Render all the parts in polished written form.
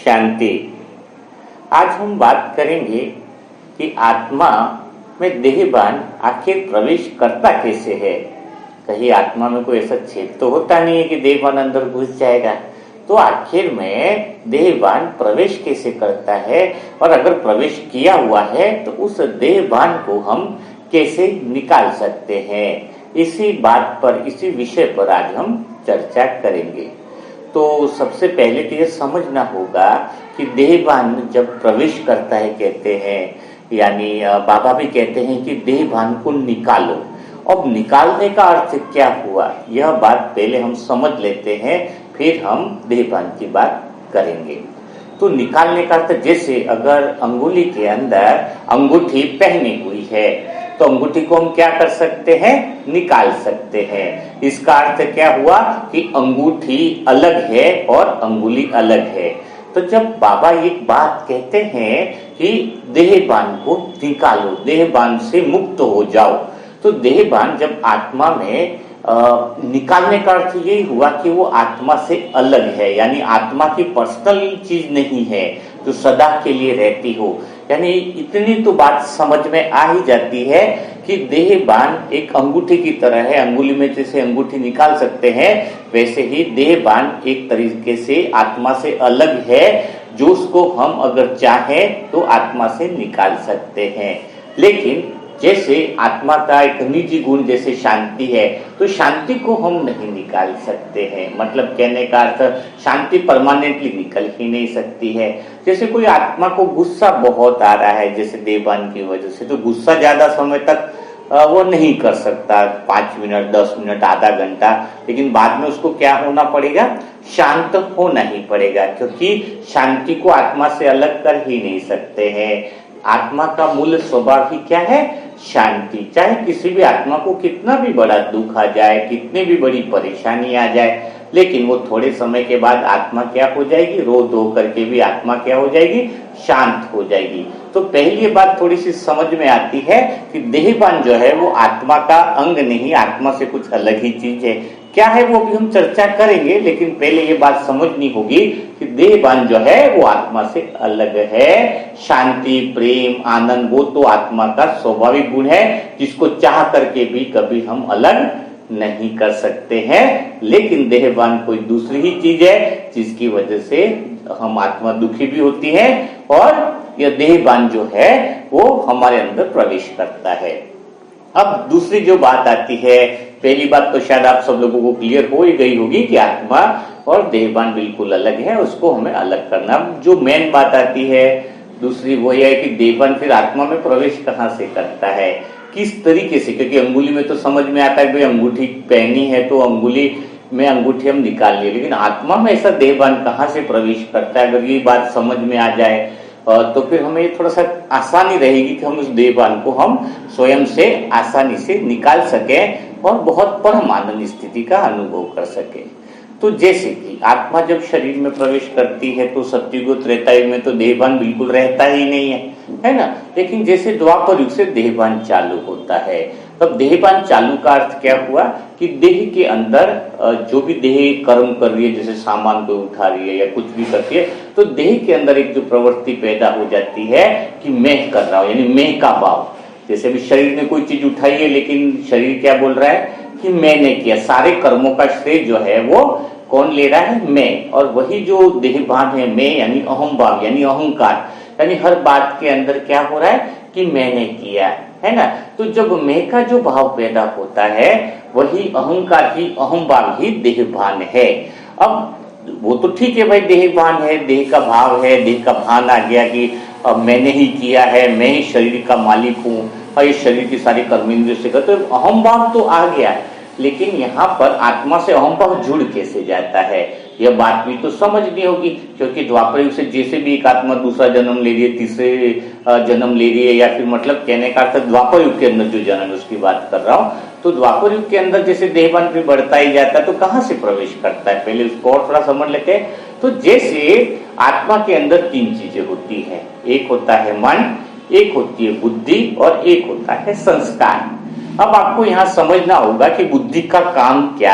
शांति। आज हम बात करेंगे कि आत्मा में देहभान आखिर प्रवेश करता कैसे है। कहीं आत्मा में कोई ऐसा छेद तो होता नहीं है कि देहभान अंदर घुस जाएगा। तो आखिर में देहभान प्रवेश कैसे करता है, और अगर प्रवेश किया हुआ है तो उस देहभान को हम कैसे निकाल सकते हैं। इसी बात पर, इसी विषय पर आज हम चर्चा करेंगे। तो सबसे पहले तो यह समझना होगा कि देहभान जब प्रवेश करता है, कहते हैं, यानी बाबा भी कहते हैं कि देहभान को निकालो। अब निकालने का अर्थ क्या हुआ, यह बात पहले हम समझ लेते हैं, फिर हम देहभान की बात करेंगे। तो निकालने का अर्थ, जैसे अगर अंगुली के अंदर अंगूठी पहनी हुई है तो अंगूठी को हम क्या कर सकते हैं, निकाल सकते हैं। इसका अर्थ क्या हुआ कि अंगूठी अलग है और अंगुली अलग है। तो जब बाबा एक बात कहते हैं कि देहभान को निकालो, देहभान से मुक्त हो जाओ, तो देहभान जब आत्मा में निकालने का अर्थ यही हुआ कि वो आत्मा से अलग है, यानी आत्मा की पर्सनल चीज नहीं है जो सदा के लिए रहती हो। यानी इतनी तो बात समझ में आ ही जाती है कि देहभान एक अंगूठी की तरह है। अंगुली में जैसे अंगूठी निकाल सकते हैं, वैसे ही देहभान एक तरीके से आत्मा से अलग है, जो उसको हम अगर चाहें तो आत्मा से निकाल सकते हैं। लेकिन जैसे आत्मा का एक निजी गुण जैसे शांति है, तो शांति को हम नहीं निकाल सकते हैं। मतलब कहने का अर्थ, शांति परमानेंटली निकल ही नहीं सकती है। जैसे कोई आत्मा को गुस्सा बहुत आ रहा है, जैसे देहभान की वजह से, तो गुस्सा ज्यादा समय तक वो नहीं कर सकता, 5 मिनट, 10 मिनट, आधा घंटा, लेकिन बाद में उसको क्या होना पड़ेगा, शांत होना ही पड़ेगा, क्योंकि शांति को आत्मा से अलग कर ही नहीं सकते हैं। आत्मा का मूल स्वभाव ही क्या है, शांति। चाहे किसी भी आत्मा को कितना भी बड़ा दुख आ जाए, कितनी भी बड़ी परेशानी आ जाए, लेकिन वो थोड़े समय के बाद आत्मा क्या हो जाएगी, रो धो करके भी आत्मा क्या हो जाएगी, शांत हो जाएगी। तो पहली बात थोड़ी सी समझ में आती है कि देहभान जो है वो आत्मा का अंग नहीं, आत्मा से कुछ अलग ही चीज है। क्या है वो भी हम चर्चा करेंगे, लेकिन पहले ये बात समझनी होगी कि देहभान जो है वो आत्मा से अलग है। शांति, प्रेम, आनंद वो तो आत्मा का स्वाभाविक गुण है, जिसको चाह करके भी कभी हम अलग नहीं कर सकते हैं। लेकिन देहभान कोई दूसरी ही चीज है, जिसकी वजह से हम आत्मा दुखी भी होती है, और यह देहभान जो है वो हमारे अंदर प्रवेश करता है। अब दूसरी जो बात आती है, पहली बात तो शायद आप सब लोगों को क्लियर हो ही गई होगी कि आत्मा और देहभान बिल्कुल अलग है, उसको हमें अलग करना। जो मेन बात आती है दूसरी, वो यह है कि देहभान फिर आत्मा में प्रवेश कहाँ से करता है, किस तरीके से। क्योंकि अंगुली में तो समझ में आता है कि अंगूठी पहनी है तो अंगुली में अंगूठी हम निकाल लिए, लेकिन आत्मा में ऐसा देहभान कहाँ से प्रवेश करता है, अगर ये बात समझ में आ जाए तो फिर हमें थोड़ा सा आसानी रहेगी कि हम उस देहभान को हम स्वयं से आसानी से निकाल सकें और बहुत परम आनंद स्थिति का अनुभव कर सके। तो जैसे कि आत्मा जब शरीर में प्रवेश करती है तो सत्युग त्रेतायुग में तो देहभान बिल्कुल रहता ही नहीं है ना। लेकिन जैसे द्वापर युग से देहभान चालू होता है, तब देहभान चालू का अर्थ क्या हुआ कि देह के अंदर जो भी देह कर्म कर रही है, जैसे सामान को उठा रही है या कुछ भी करती है, तो देह के अंदर एक जो प्रवृत्ति पैदा हो जाती है कि मैं कर रहा हूं, यानी मैं का भाव। जैसे भी शरीर ने कोई चीज उठाई है, लेकिन शरीर क्या बोल रहा है कि मैंने किया। सारे कर्मों का श्रेय जो है वो कौन ले रहा है, मैं। और वही जो देहभान है, मैं यानी अहम भाव, यानी अहंकार, यानी हर बात के अंदर क्या हो रहा है कि मैंने किया, है ना। तो जब मैं का जो भाव पैदा होता है, वही अहंकार ही, अहम भाव ही देहभान है। अब वो तो ठीक है भाई, देहभान है, देह का भाव है, देह का भान आ गया कि अब मैंने ही किया है, मैं ही शरीर का मालिक हूँ और ये शरीर की सारी कर्मेंद्रियों से कर, तो अहम भाव तो आ गया। लेकिन यहाँ पर आत्मा से अहम भाव जुड़ कैसे जाता है, यह बात भी तो समझनी होगी। क्योंकि द्वापर युग से जैसे भी एक आत्मा दूसरा जन्म ले रही है, तीसरे जन्म ले रही है, या फिर मतलब कहने का अर्थ द्वापर युग के अंदर जो जन्म है उसकी बात कर रहा हूँ, तो द्वापर युग के अंदर जैसे देहभान भी बढ़ता ही जाता है, तो कहाँ से प्रवेश करता है, पहले उसको और थोड़ा समझ लेते हैं। तो जैसे आत्मा के अंदर 3 चीजें होती है, एक होता है मन, एक होती है बुद्धि और एक होता है संस्कार। अब आपको यहाँ समझना होगा कि बुद्धि का काम क्या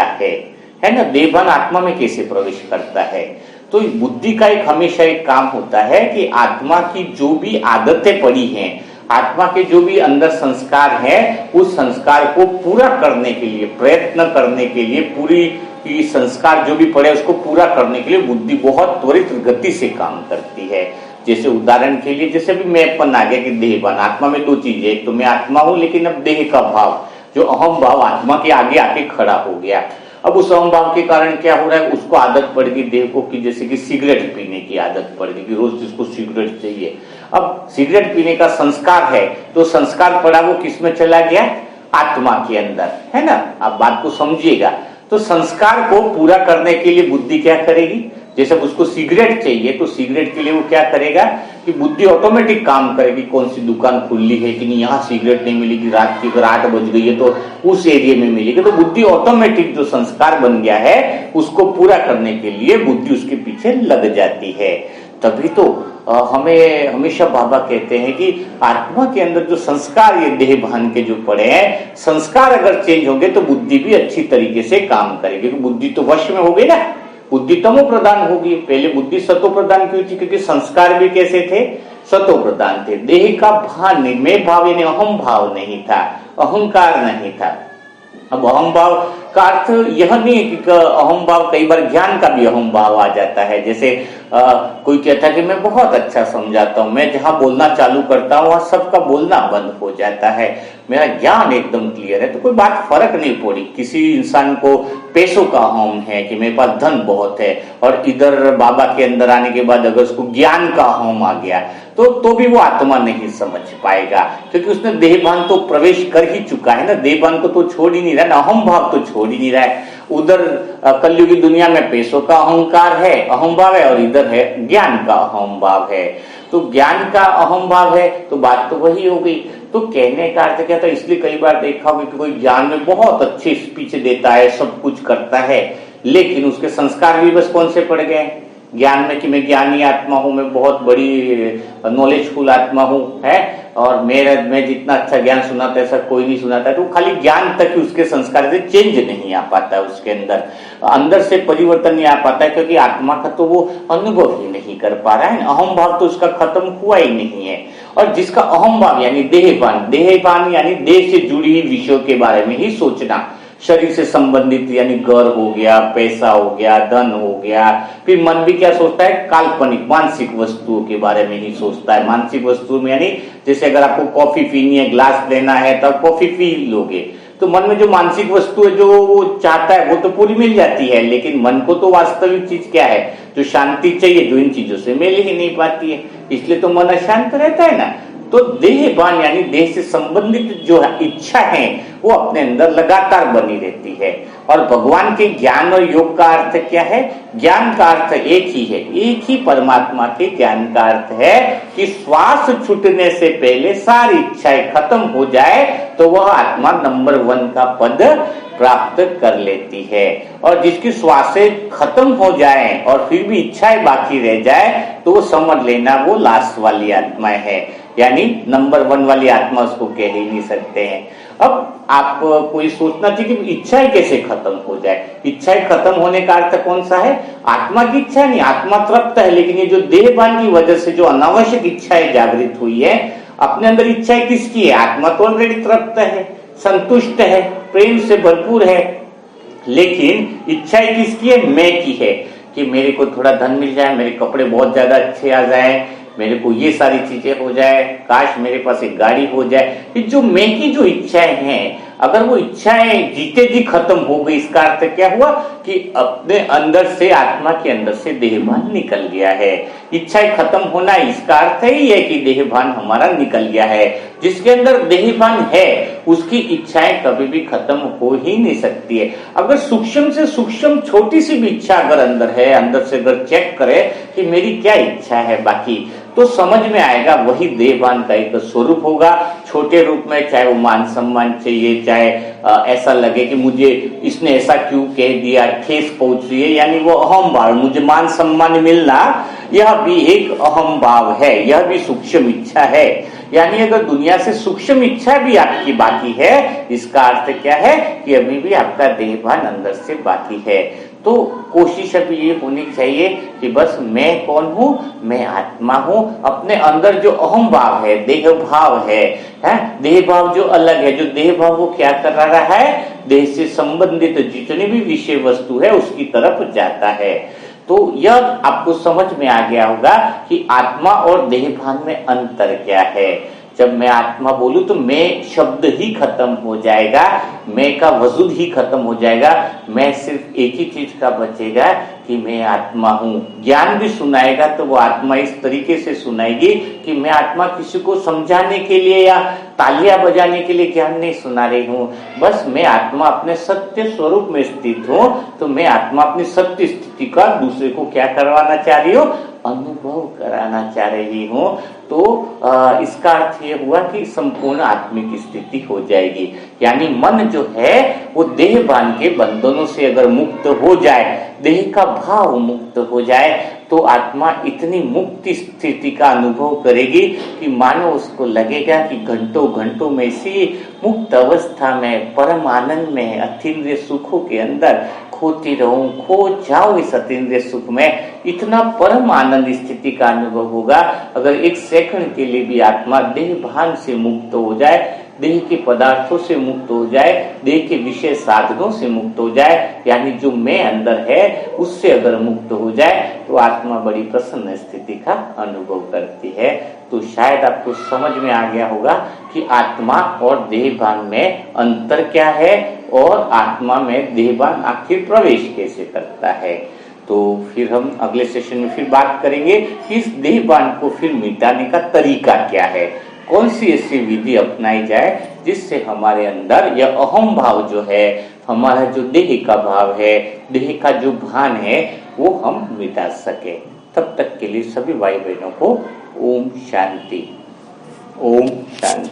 है ना। देहभान आत्मा में कैसे प्रवेश करता है, तो बुद्धि का एक हमेशा एक काम होता है कि आत्मा की जो भी आदतें पड़ी हैं, आत्मा के जो भी अंदर संस्कार है, उस संस्कार को पूरा करने के लिए, प्रयत्न करने के लिए, पूरी संस्कार जो भी पड़े उसको पूरा करने के लिए बुद्धि बहुत त्वरित गति से काम करती है। जैसे उदाहरण के लिए, जैसे भी मैं अपन आ गया कि देहभान, आत्मा में दो चीजें, एक तो मैं आत्मा हूं, लेकिन अब देह का भाव, जो अहम भाव आत्मा के आगे आके खड़ा हो गया। अब उस अहम भाव के कारण क्या हो रहा है, उसको आदत पड़ गई देह को कि जैसे कि सिगरेट पीने की आदत पड़ गई कि रोज जिसको सिगरेट चाहिए। अब सिगरेट पीने का संस्कार है, तो संस्कार पड़ा वो किसमें चला गया, आत्मा के अंदर, है ना। आप बात को समझिएगा। तो संस्कार को पूरा करने के लिए बुद्धि क्या करेगी, जैसे उसको सिगरेट चाहिए तो सिगरेट के लिए वो क्या करेगा कि बुद्धि ऑटोमेटिक काम करेगी, कौन सी दुकान खुली है कि नहीं, यहाँ सिगरेट नहीं मिलेगी, रात की 8 बज गई है तो उस एरिया में मिलेगी। तो बुद्धि ऑटोमेटिक जो संस्कार बन गया है उसको पूरा करने के लिए बुद्धि उसके पीछे लग जाती है। तभी तो हमें हमेशा बाबा कहते हैं कि आत्मा के अंदर जो संस्कार ये देह भान के जो पड़े हैं, संस्कार अगर चेंज होंगे तो बुद्धि भी अच्छी तरीके से काम करेगी। बुद्धि तो वश में हो गई ना, बुद्धि तमो प्रधान होगी। पहले बुद्धि सतो प्रधान क्यों थी, क्योंकि संस्कार भी कैसे थे, सतो प्रधान थे। देह का भान नहीं, मैं भाव यानी अहम भाव नहीं था, अहंकार नहीं था। अब अहम भाव का अर्थ यह नहीं है कि अहम भाव, कई बार ज्ञान का भी अहम भाव आ जाता है। जैसे कोई कहता है कि मैं बहुत अच्छा समझाता हूं, मैं जहां बोलना चालू करता हूं वहां सबका बोलना बंद हो जाता है, मेरा ज्ञान एकदम क्लियर है। तो कोई बात फर्क नहीं पड़ी। किसी इंसान को पैसों का अहम है कि मेरे पास धन बहुत है, और इधर बाबा के अंदर आने के बाद अगर उसको ज्ञान का अहम आ गया तो भी वो आत्मा नहीं समझ पाएगा, क्योंकि उसने देहभान तो प्रवेश कर ही चुका है ना, देहभान को तो छोड़ ही नहीं रहा ना, अहम भाव तो छोड़ ही नहीं रहा है। उधर कलयुगी दुनिया में पैसों का अहंकार है, अहम भाव है, और इधर है ज्ञान का अहम भाव है। तो ज्ञान का अहम भाव है तो बात तो वही हो गई। तो कहने का अर्थ क्या था, इसलिए कई बार देखा होगा कि कोई ज्ञान में बहुत अच्छी स्पीच देता है, सब कुछ करता है, लेकिन उसके संस्कार भी बस कौन से पड़ गए, ज्ञान में कि मैं ज्ञानी आत्मा हूं, मैं बहुत बड़ी नॉलेजफुल आत्मा हूं, है, और मैं जितना अच्छा ज्ञान सुनाता है ऐसा कोई नहीं सुनाता है। तो खाली ज्ञान तक ही उसके संस्कार से चेंज नहीं आ पाता है, उसके अंदर से परिवर्तन नहीं आ पाता है, क्योंकि आत्मा का तो वो अनुभव ही नहीं कर पा रहा है। अहम भाव तो उसका खत्म हुआ ही नहीं है। और जिसका अहम भाव यानी देहभान यानी देह से जुड़ी हुई विषयों के बारे में ही सोचना, शरीर से संबंधित यानी घर हो गया, पैसा हो गया, धन हो गया। फिर मन भी क्या सोचता है, काल्पनिक मानसिक वस्तुओं के बारे में ही सोचता है। मानसिक वस्तुओं में यानी जैसे अगर आपको कॉफी पीनी है, ग्लास लेना है, तब कॉफी पी लोगे, तो मन में जो मानसिक वस्तु है जो वो चाहता है वो तो पूरी मिल जाती है, लेकिन मन को तो वास्तविक चीज क्या है, जो शांति चाहिए, जो इन चीजों से मिल ही नहीं पाती है, इसलिए तो मन अशांत रहता है ना। तो देहभान यानी देह से संबंधित जो इच्छा है वो अपने अंदर लगातार बनी रहती है। और भगवान के ज्ञान और योग का अर्थ क्या है, ज्ञान का अर्थ एक ही है, एक ही परमात्मा के ज्ञान का अर्थ है कि श्वास छूटने से पहले सारी इच्छाएं खत्म हो जाए तो वह आत्मा नंबर 1 का पद प्राप्त कर लेती है। और जिसकी श्वासें खत्म हो जाए और फिर भी इच्छाएं बाकी रह जाए तो वो समझ लेना वो लास्ट वाली आत्मा है, यानी नंबर 1 वाली आत्मा उसको कह ही नहीं सकते हैं। अब आप कोई सोचना चाहिए कि इच्छाएं कैसे खत्म हो जाए। इच्छाएं खत्म होने का अर्थ कौन सा है, आत्मा की इच्छा नहीं, आत्मा तृप्त है, लेकिन ये जो देहभान की वजह से जो अनावश्यक इच्छाएं जागृत हुई है, अपने अंदर इच्छाएं किसकी है, आत्मा तो ऑलरेडी तृप्त है, संतुष्ट है, प्रेम से भरपूर है, लेकिन इच्छाएं किसकी है, मैं की है कि मेरे को थोड़ा धन मिल जाए, मेरे कपड़े बहुत ज्यादा अच्छे आ जाए, मेरे को ये सारी चीजें हो जाए, काश मेरे पास एक गाड़ी हो जाए। ये जो मैं की जो इच्छाएं हैं, अगर वो इच्छाएं जीते जी खत्म हो गई, इसका अर्थ क्या हुआ कि अपने अंदर से, आत्मा के अंदर से देहभान निकल गया है। इच्छाएं खत्म होना इसका अर्थ ही है कि देहभान हमारा निकल गया है। जिसके अंदर देहभान है उसकी इच्छाएं कभी भी खत्म हो ही नहीं सकती है। अगर सूक्ष्म से सूक्ष्म छोटी सी भी इच्छा अगर अंदर है, अंदर से अगर चेक करे कि मेरी क्या इच्छा है बाकी, तो समझ में आएगा वही देहभान का एक स्वरूप होगा। छोटे रूप में, चाहे वो मान सम्मान चाहिए, चाहे ऐसा लगे कि मुझे इसने ऐसा क्यों कह दिया, ठेस पहुंच रही है, यानी वो अहम भाव, मुझे मान सम्मान मिलना, यह भी एक अहम भाव है, यह भी सूक्ष्म इच्छा है। यानी अगर दुनिया से सूक्ष्म इच्छा भी आपकी बाकी है, इसका अर्थ क्या है कि अभी भी आपका देहभान अंदर से बाकी है। तो कोशिश अभी ये होनी चाहिए कि बस मैं कौन हूँ, मैं आत्मा हूँ। अपने अंदर जो अहम भाव है, देह भाव है, देह भाव जो अलग है, जो देह भाव वो क्या कर रहा है, देह से संबंधित जितनी भी विषय वस्तु है उसकी तरफ जाता है। तो यह आपको समझ में आ गया होगा कि आत्मा और देह भान में अंतर क्या है। जब मैं आत्मा बोलूं तो मैं शब्द ही खत्म हो जाएगा, मैं का वजूद ही खत्म हो जाएगा। मैं सिर्फ एक ही चीज का बचेगा कि मैं आत्मा हूं। ज्ञान भी सुनाएगा तो वो आत्मा इस तरीके से सुनाएगी कि मैं आत्मा किसी को समझाने के लिए या तालियां बजाने के लिए ज्ञान नहीं सुना रही हूं। बस मैं आत्मा अपने सत्य स्वरूप में स्थित हूं, तो मैं आत्मा अपनी सत्य स्थिति का दूसरे को क्या करवाना चाह रही हूं, अनुभव कराना चाह रही हूं। तो इसका अर्थ ये हुआ कि संपूर्ण आत्मिक स्थिति हो जाएगी। यानी मन जो है वो देह भान के बंधनों से अगर मुक्त हो जाए, देह का भाव मुक्त हो जाए, तो आत्मा इतनी मुक्ति स्थिति का अनुभव करेगी कि मानो उसको लगेगा कि घंटों घंटों में इसी मुक्त अवस्था में, परम आनंद में, अतीन्द्रिय सुखों के अंदर खोती रहूं, खो जाऊं इस अतीन्द्रिय सुख में। इतना परम आनंद स्थिति का अनुभव होगा। अगर एक सेकंड के लिए भी आत्मा देह भान से मुक्त हो जाए, देह के पदार्थों से मुक्त हो जाए, देह के विषय साधनों से मुक्त हो जाए, यानी जो मैं अंदर है उससे अगर मुक्त हो जाए, तो आत्मा बड़ी प्रसन्न स्थिति का अनुभव करती है। तो शायद आपको समझ में आ गया होगा कि आत्मा और देह भान में अंतर क्या है और आत्मा में देह भान आखिर प्रवेश कैसे करता है। तो फिर हम अगले सेशन में फिर बात करेंगे कि इस देह भान को फिर मिटाने का तरीका क्या है, कौन सी ऐसी विधि अपनाई जाए जिससे हमारे अंदर यह अहम भाव जो है, हमारा जो देह का भाव है, देह का जो भान है, वो हम मिटा सके। तब तक के लिए सभी भाई बहनों को ओम शांति, ओम शांति।